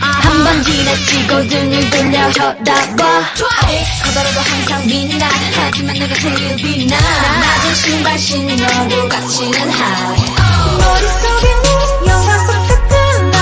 한번 지나치고 등을 돌려 쳐다봐 커다라도 항상 빛나 하지만 내가 제일 빛나 낮은 신발 신어도 가치는 high 머릿속에 네 영화 속 같은 너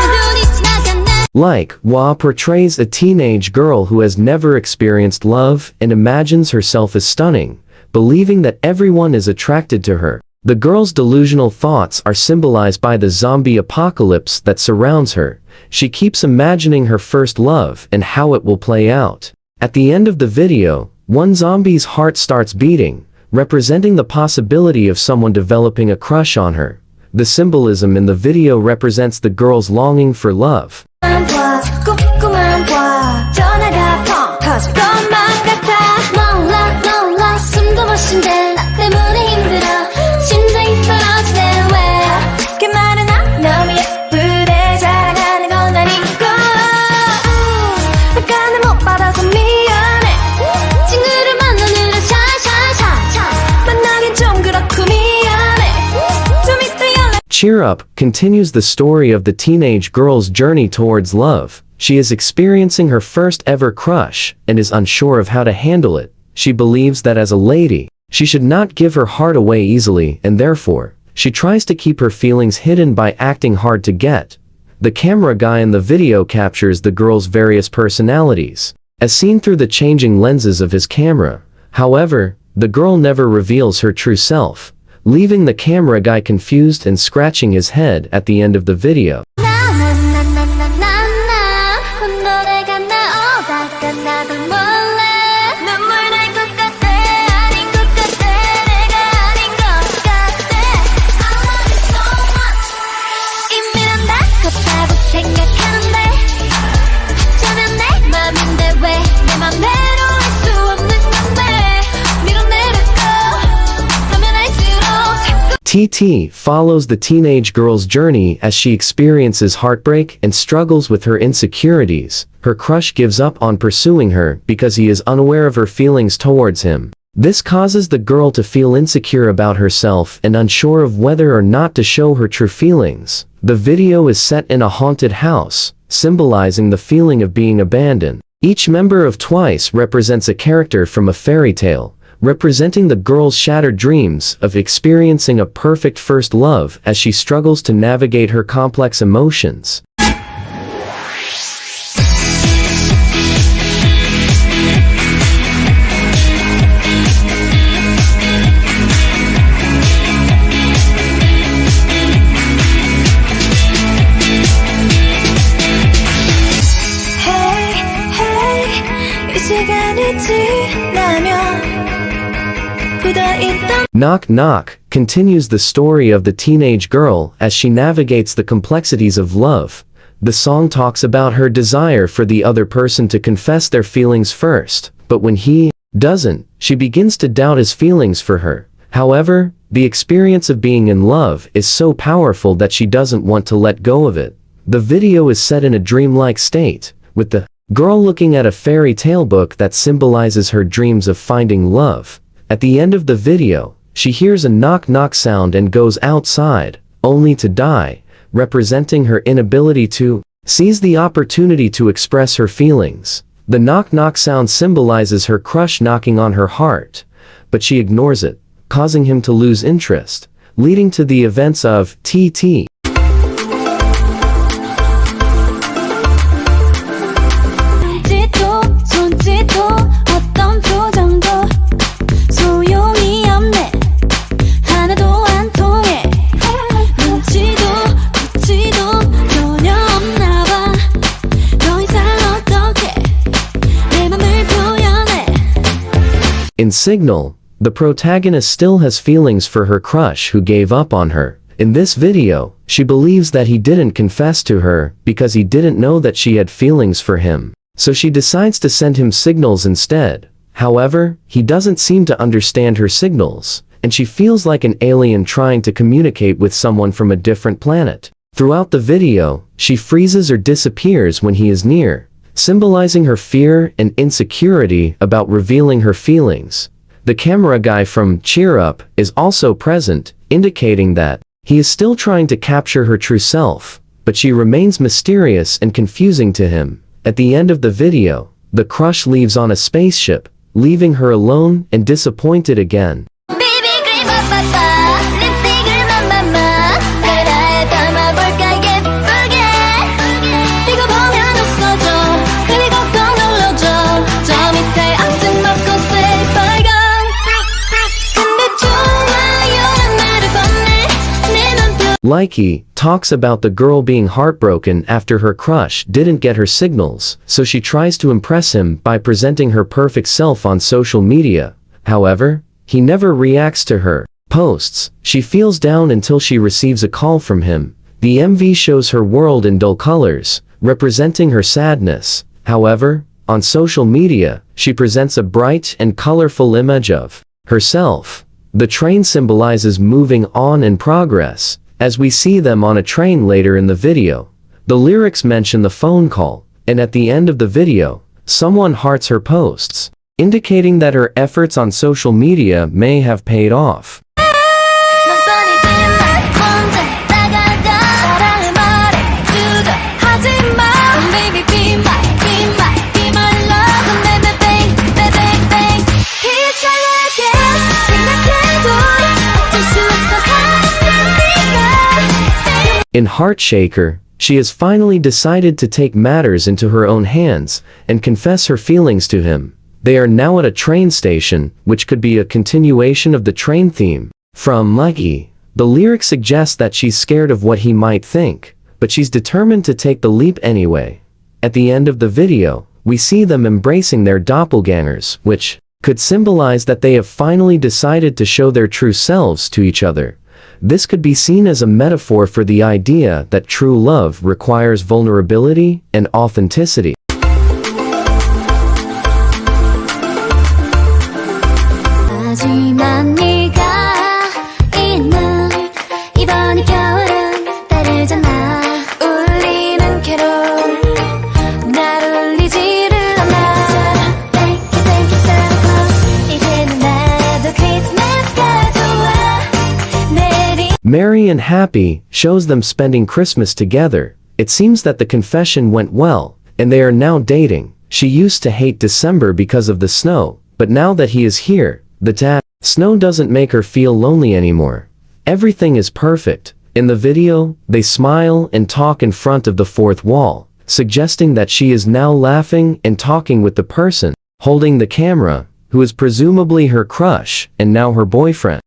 눈이 지나갔네. Like, Hwa portrays a teenage girl who has never experienced love and imagines herself as stunning, believing that everyone is attracted to her. The girl's delusional thoughts are symbolized by the zombie apocalypse that surrounds her. She keeps imagining her first love and how it will play out. At the end of the video, one zombie's heart starts beating, representing the possibility of someone developing a crush on her. The symbolism in the video represents the girl's longing for love. Cheer Up continues the story of the teenage girl's journey towards love. She is experiencing her first ever crush and is unsure of how to handle it. She believes that as a lady, she should not give her heart away easily, and therefore, she tries to keep her feelings hidden by acting hard to get. The camera guy in the video captures the girl's various personalities, as seen through the changing lenses of his camera. However, the girl never reveals her true self, leaving the camera guy confused and scratching his head at the end of the video. TT follows the teenage girl's journey as she experiences heartbreak and struggles with her insecurities. Her crush gives up on pursuing her because he is unaware of her feelings towards him. This causes the girl to feel insecure about herself and unsure of whether or not to show her true feelings. The video is set in a haunted house, symbolizing the feeling of being abandoned. Each member of Twice represents a character from a fairy tale, representing the girl's shattered dreams of experiencing a perfect first love as she struggles to navigate her complex emotions. Knock Knock continues the story of the teenage girl as she navigates the complexities of love. The song talks about her desire for the other person to confess their feelings first, but when he doesn't, she begins to doubt his feelings for her. However, the experience of being in love is so powerful that she doesn't want to let go of it. The video is set in a dreamlike state, with the girl looking at a fairy tale book that symbolizes her dreams of finding love. At the end of the video, she hears a knock-knock sound and goes outside, only to die, representing her inability to seize the opportunity to express her feelings. The knock-knock sound symbolizes her crush knocking on her heart, but she ignores it, causing him to lose interest, leading to the events of TT. In Signal, the protagonist still has feelings for her crush who gave up on her. In this video, she believes that he didn't confess to her because he didn't know that she had feelings for him. So she decides to send him signals instead. However, he doesn't seem to understand her signals, and she feels like an alien trying to communicate with someone from a different planet. Throughout the video, she freezes or disappears when he is near, symbolizing her fear and insecurity about revealing her feelings. The camera guy from Cheer Up is also present, indicating that he is still trying to capture her true self, but she remains mysterious and confusing to him. At the end of the video, the crush leaves on a spaceship, leaving her alone and disappointed again. Likey talks about the girl being heartbroken after her crush didn't get her signals, so she tries to impress him by presenting her perfect self on social media. However, he never reacts to her posts. She feels down until she receives a call from him. The MV shows her world in dull colors, representing her sadness. However, on social media, she presents a bright and colorful image of herself. The train symbolizes moving on and progress, as we see them on a train later in the video. The lyrics mention the phone call, and at the end of the video, someone hearts her posts, indicating that her efforts on social media may have paid off. In Heartshaker, she has finally decided to take matters into her own hands and confess her feelings to him. They are now at a train station, which could be a continuation of the train theme from Likey. The lyrics suggest that she's scared of what he might think, but she's determined to take the leap anyway. At the end of the video, we see them embracing their doppelgangers, which could symbolize that they have finally decided to show their true selves to each other. This could be seen as a metaphor for the idea that true love requires vulnerability and authenticity. Merry and Happy shows them spending Christmas together. It seems that the confession went well, and they are now dating. She used to hate December because of the snow, but now that he is here, the snow doesn't make her feel lonely anymore. Everything is perfect. In the video, they smile and talk in front of the fourth wall, suggesting that she is now laughing and talking with the person holding the camera, who is presumably her crush and now her boyfriend.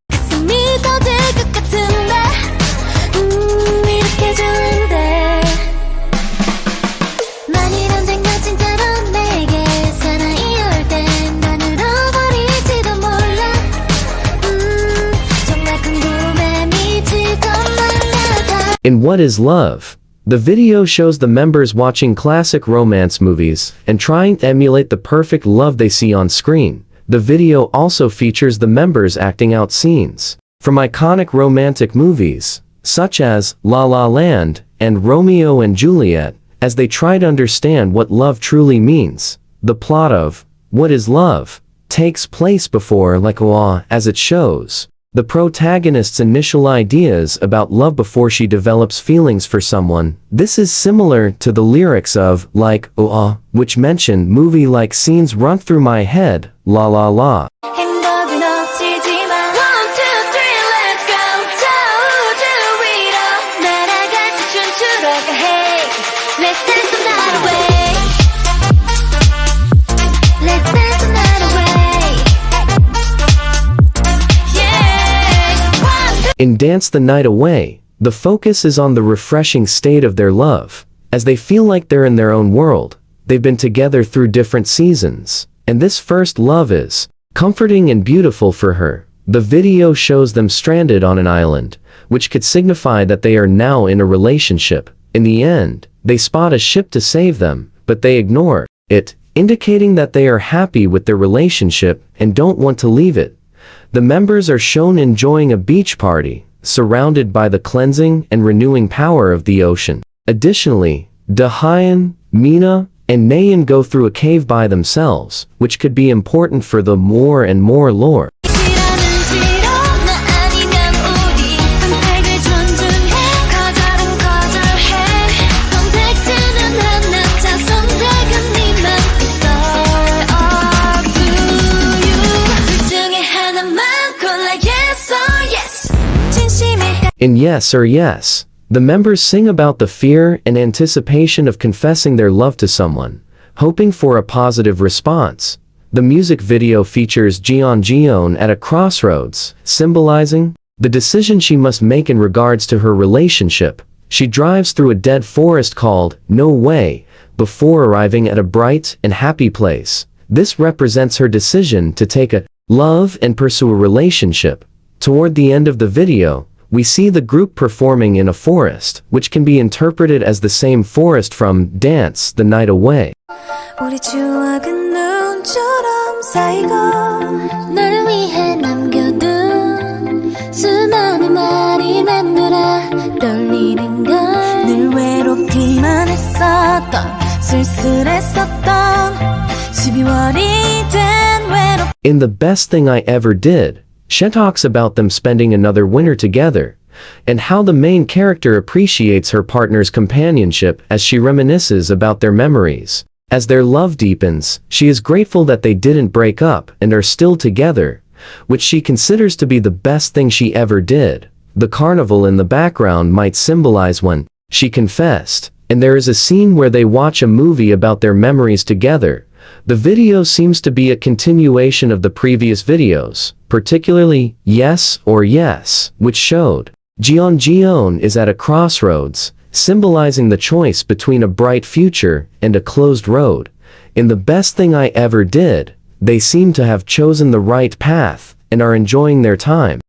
In What Is Love? The video shows the members watching classic romance movies and trying to emulate the perfect love they see on screen. The video also features the members acting out scenes from iconic romantic movies, such as La La Land and Romeo and Juliet, as they try to understand what love truly means. The plot of What Is Love takes place before Like Oa, as it shows the protagonist's initial ideas about love before she develops feelings for someone. This is similar to the lyrics of Like Oa, which mention movie-like scenes run through my head, la la la. In Dance the Night Away, the focus is on the refreshing state of their love. As they feel like they're in their own world, they've been together through different seasons, and this first love is comforting and beautiful for her. The video shows them stranded on an island, which could signify that they are now in a relationship. In the end, they spot a ship to save them, but they ignore it, indicating that they are happy with their relationship and don't want to leave it. The members are shown enjoying a beach party, surrounded by the cleansing and renewing power of the ocean. Additionally, Dahyun, Mina, and Nayeon go through a cave by themselves, which could be important for the more and more lore. In Yes or Yes, the members sing about the fear and anticipation of confessing their love to someone, hoping for a positive response. The music video features Jeon at a crossroads, symbolizing the decision she must make in regards to her relationship. She drives through a dead forest called No Way before arriving at a bright and happy place. This represents her decision to take a love and pursue a relationship. Toward the end of the video, we see the group performing in a forest, which can be interpreted as the same forest from Dance the Night Away. 우리 추억은 눈처럼 쌓이고 너를 위해 남겨둔 수많은 말이 맴돌아 떨리는 걸 늘 외롭기만 했었던 쓸쓸했었던 12월이 된 외롭. In The Best Thing I Ever Did, She talks about them spending another winter together, and how the main character appreciates her partner's companionship as she reminisces about their memories. As their love deepens, she is grateful that they didn't break up and are still together, which she considers to be the best thing she ever did. The carnival in the background might symbolize when she confessed, and there is a scene where they watch a movie about their memories together. The video seems to be a continuation of the previous videos, particularly Yes or Yes, which showed Jeon is at a crossroads, symbolizing the choice between a bright future and a closed road. In The Best Thing I Ever Did, they seem to have chosen the right path and are enjoying their time.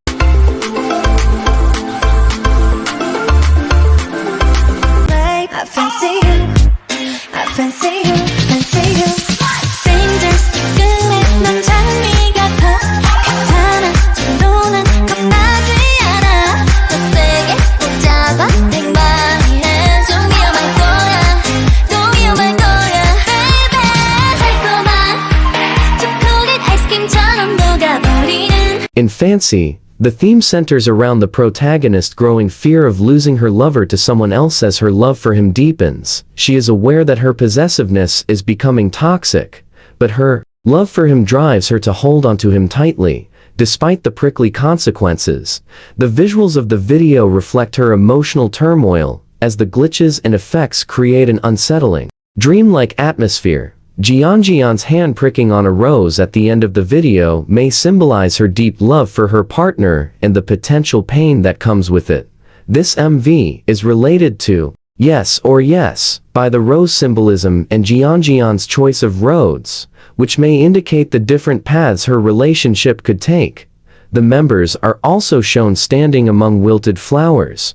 In Fancy, the theme centers around the protagonist growing fear of losing her lover to someone else as her love for him deepens. She is aware that her possessiveness is becoming toxic, but her love for him drives her to hold onto him tightly, despite the prickly consequences. The visuals of the video reflect her emotional turmoil, as the glitches and effects create an unsettling, dreamlike atmosphere. Jeon's hand pricking on a rose at the end of the video may symbolize her deep love for her partner and the potential pain that comes with it. This MV is related to Yes or Yes by the rose symbolism and Jeon's choice of roads, which may indicate the different paths her relationship could take. The members are also shown standing among wilted flowers.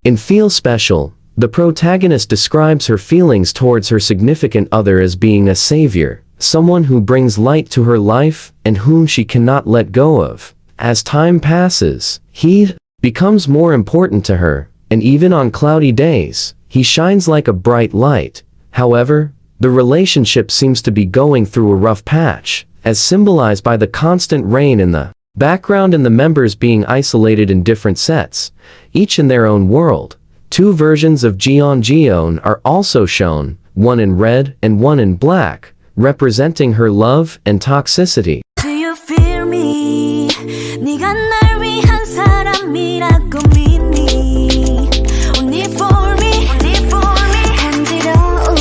In Feel Special, the protagonist describes her feelings towards her significant other as being a savior, someone who brings light to her life and whom she cannot let go of. As time passes, he becomes more important to her, and even on cloudy days, he shines like a bright light. However, the relationship seems to be going through a rough patch, as symbolized by the constant rain in the background and the members being isolated in different sets, each in their own world. Two versions of Jeon are also shown, one in red and one in black, representing her love and toxicity. Do you feel me? 네가 날 위한 사람이라고 믿니? Only for me, only for me. 간지러운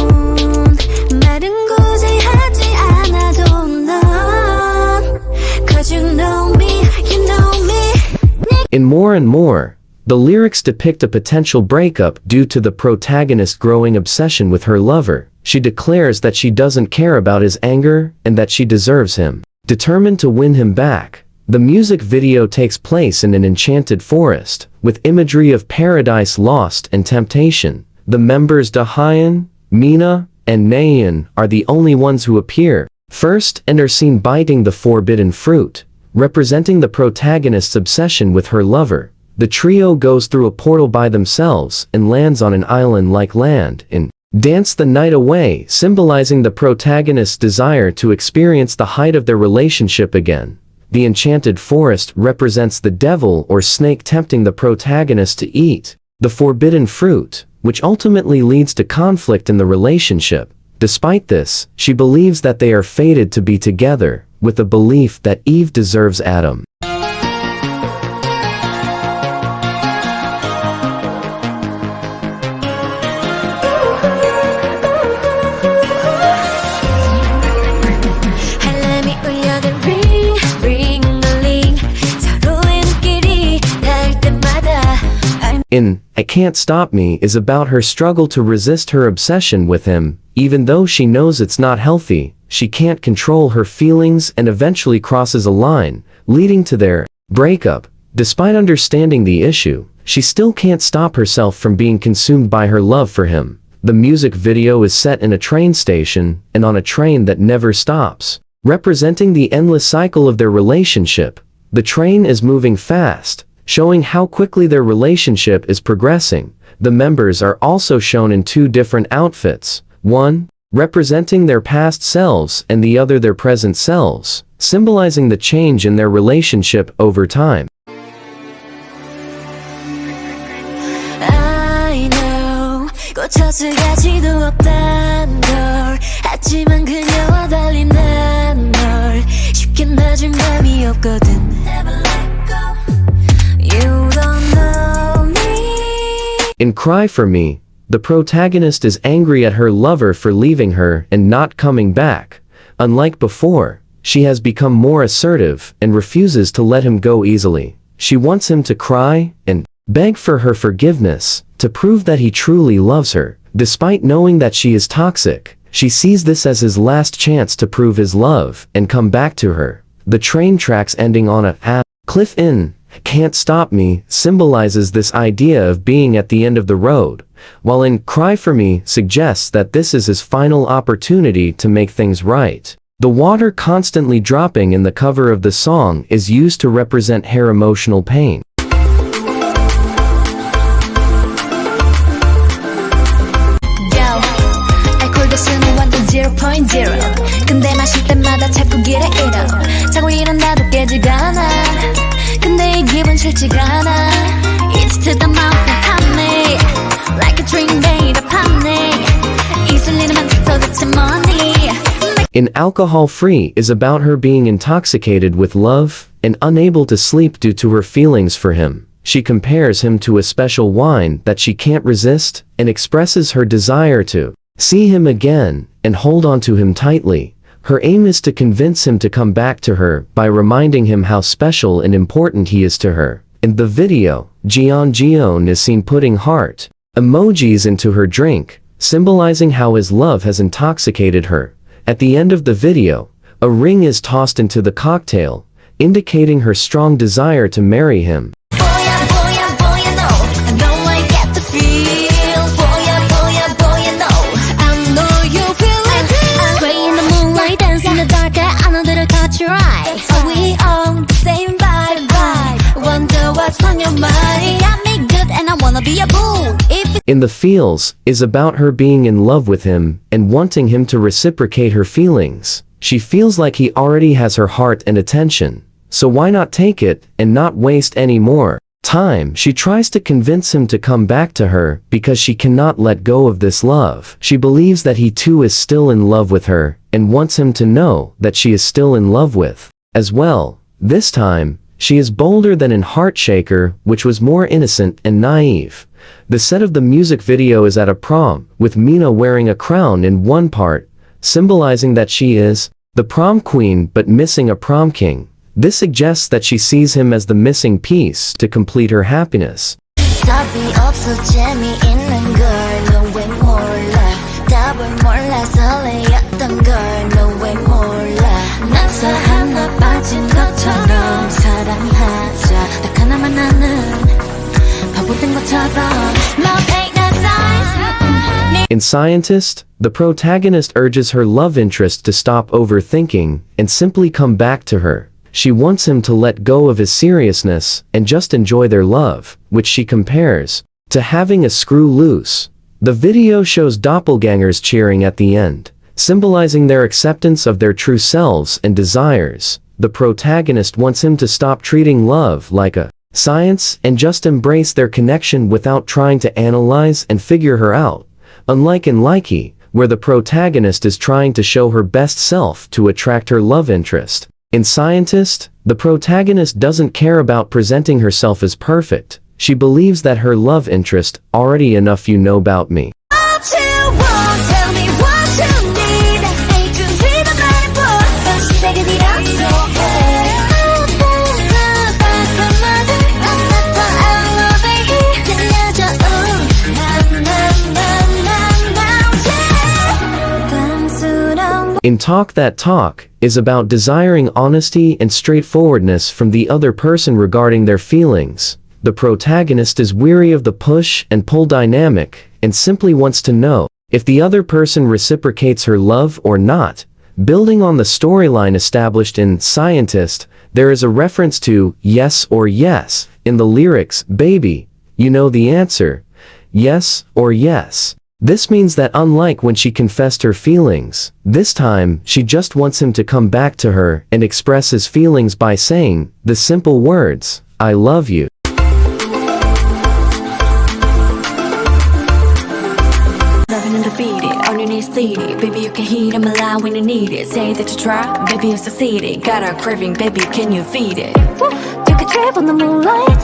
말은 굳이 하지 않아도 넌 Cause you know me, you know me. In More and More, the lyrics depict a potential breakup due to the protagonist's growing obsession with her lover. she declares that she doesn't care about his anger and that she deserves him. Determined to win him back, the music video takes place in an enchanted forest, with imagery of paradise lost and temptation. The members Dahyun, Mina, and Naeun are the only ones who appear first and are seen biting the forbidden fruit, representing the protagonist's obsession with her lover. The trio goes through a portal by themselves and lands on an island-like land and dance the night away, symbolizing the protagonist's desire to experience the height of their relationship again. The enchanted forest represents the devil or snake tempting the protagonist to eat the forbidden fruit, which ultimately leads to conflict in the relationship. Despite this, she believes that they are fated to be together, with the belief that Eve deserves Adam. In I Can't Stop Me is about her struggle to resist her obsession with him. Even though she knows it's not healthy, she can't control her feelings and eventually crosses a line, leading to their breakup. Despite understanding the issue, she still can't stop herself from being consumed by her love for him. The music video is set in a train station and on a train that never stops, representing the endless cycle of their relationship. The train is moving fast, showing how quickly their relationship is progressing. The members are also shown in two different outfits, one representing their past selves and the other their present selves, symbolizing the change in their relationship over time. I know 꽂혔을 가치도 없단 걸 하지만 그녀와 달리 난 널 쉽게 놔줄 맘이 없거든. You don't know me. In Cry for Me, the protagonist is angry at her lover for leaving her and not coming back. Unlike before, she has become more assertive and refuses to let him go easily. She wants him to cry and beg for her forgiveness, to prove that he truly loves her. Despite knowing that she is toxic, she sees this as his last chance to prove his love and come back to her. The train tracks ending on a cliff in Can't Stop Me symbolizes this idea of being at the end of the road, while in Cry for Me suggests that this is his final opportunity to make things right. The water constantly dropping in the cover of the song is used to represent her emotional pain. 근데 마실 때마다 자꾸 길에 잃어 자고 일어나도 깨지가 않아 근데 이 기분 싫지가 않아 It's to the mouth and 탐내 Like a dream made of honey 입술 일은 만족도 대체 뭐니 In Alcohol Free is about her being intoxicated with love and unable to sleep due to her feelings for him. She compares him to a special wine that she can't resist and expresses her desire to see him again and hold on to him tightly. Her aim is to convince him to come back to her by reminding him how special and important he is to her. In the video, Jeon is seen putting heart emojis into her drink, symbolizing how his love has intoxicated her. At the end of the video, a ring is tossed into the cocktail, indicating her strong desire to marry him. In the Feels is about her being in love with him and wanting him to reciprocate her feelings. She feels like he already has her heart and attention, so why not take it and not waste any more time? She tries to convince him to come back to her because she cannot let go of this love. She believes that he too is still in love with her and wants him to know that she is still in love with as well. This time, she is bolder than in Heartshaker, which was more innocent and naive. The set of the music video is at a prom, with Mina wearing a crown in one part, symbolizing that she is the prom queen but missing a prom king. This suggests that she sees him as the missing piece to complete her happiness. 답을 몰라 설레였던 걸 너 왜 몰라 나서 하나 빠진 것처럼 사랑하자 딱 하나만 아는 바보된 것처럼 Love ain't no science. In Scientist, the protagonist urges her love interest to stop overthinking and simply come back to her. She wants him to let go of his seriousness and just enjoy their love, which she compares to having a screw loose. The video shows doppelgangers cheering at the end, symbolizing their acceptance of their true selves and desires. The protagonist wants him to stop treating love like a science and just embrace their connection without trying to analyze and figure her out. Unlike in Likey, where the protagonist is trying to show her best self to attract her love interest. In Scientist, the protagonist doesn't care about presenting herself as perfect. She believes that her love interest already enough you know about me. What you want, tell me what you need. Ain't you see the man for 다시 내게 밀어줘. In Talk That Talk is about desiring honesty and straightforwardness from the other person regarding their feelings. The protagonist is weary of the push and pull dynamic and simply wants to know if the other person reciprocates her love or not. Building on the storyline established in Scientist, there is a reference to yes or yes in the lyrics, baby, you know the answer, yes or yes. This means that unlike when she confessed her feelings, this time she just wants him to come back to her and express his feelings by saying the simple words, I love you. Loving and defeated, all you need is pleaded. Baby, you can heat him alive when you need it. Say that you try, baby, you succeeded. Got a craving, baby, can you feed it? Take a trip on the moonlight,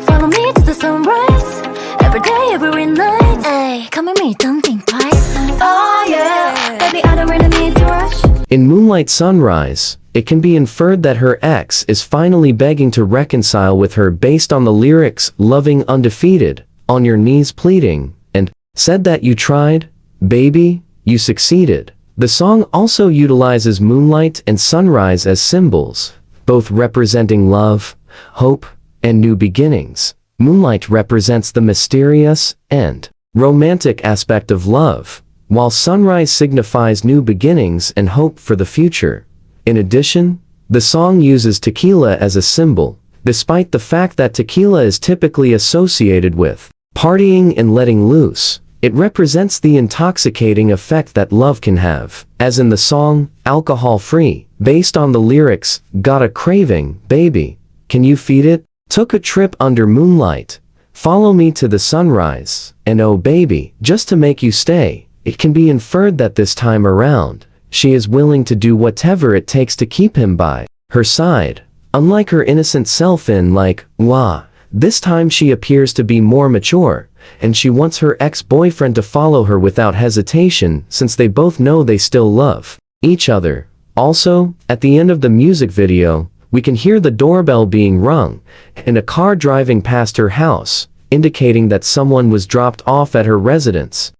follow me to the sunrise. Every day, every night. Ay, come with me, don't think twice. Oh yeah, baby, I don't really need to rush. In Moonlight Sunrise, it can be inferred that her ex is finally begging to reconcile with her based on the lyrics loving undefeated, on your knees pleading, and said that you tried, baby, you succeeded. The song also utilizes moonlight and sunrise as symbols, both representing love, hope, and new beginnings. Moonlight represents the mysterious and romantic aspect of love, while sunrise signifies new beginnings and hope for the future. In addition, the song uses tequila as a symbol, despite the fact that tequila is typically associated with partying and letting loose. It represents the intoxicating effect that love can have, as in the song, Alcohol Free, based on the lyrics, got a craving, baby, can you feed it? Took a trip under moonlight, follow me to the sunrise, and oh baby, just to make you stay. It can be inferred that this time around, she is willing to do whatever it takes to keep him by her side. Unlike her innocent self in like, Wah, this time she appears to be more mature, and she wants her ex-boyfriend to follow her without hesitation since they both know they still love each other. Also, at the end of the music video, we can hear the doorbell being rung, and a car driving past her house, indicating that someone was dropped off at her residence.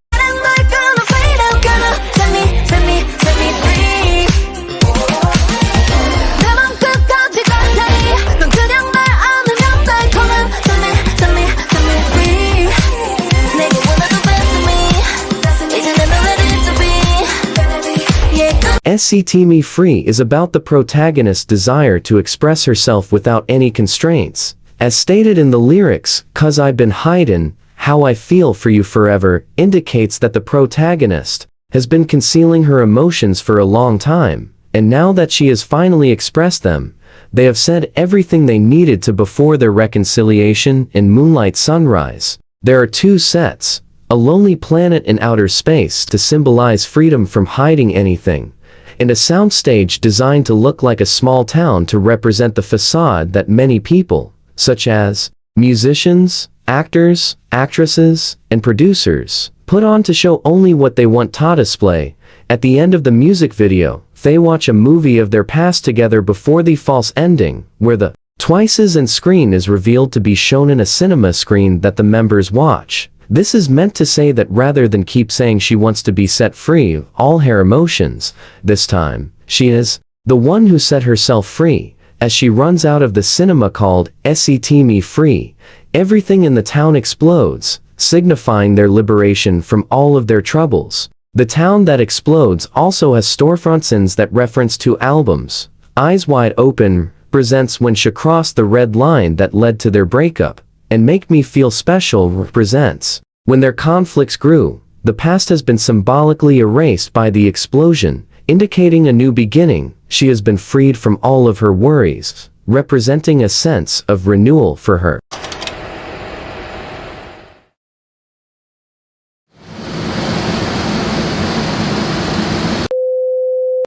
Set Me Free is about the protagonist's desire to express herself without any constraints. As stated in the lyrics, "'Cause I've been hidin', how I feel for you forever," indicates that the protagonist has been concealing her emotions for a long time, and now that she has finally expressed them, they have said everything they needed to before their reconciliation. In Moonlight Sunrise, there are two sets, a lonely planet in outer space to symbolize freedom from hiding anything, and a soundstage designed to look like a small town to represent the facade that many people, such as musicians, actors, actresses, and producers, put on to show only what they want to display. At the end of the music video, they watch a movie of their past together before the false ending, where the twices and screen is revealed to be shown in a cinema screen that the members watch. This is meant to say that rather than keep saying she wants to be set free of all her emotions, this time, she is the one who set herself free. As she runs out of the cinema called Set Me Free, everything in the town explodes, signifying their liberation from all of their troubles. The town that explodes also has storefronts that reference to albums. Eyes Wide Open presents When She Crossed the Red Line that led to their breakup, and Make Me Feel Special represents when their conflicts grew. The past has been symbolically erased by the explosion, indicating a new beginning. She has been freed from all of her worries, representing a sense of renewal for her.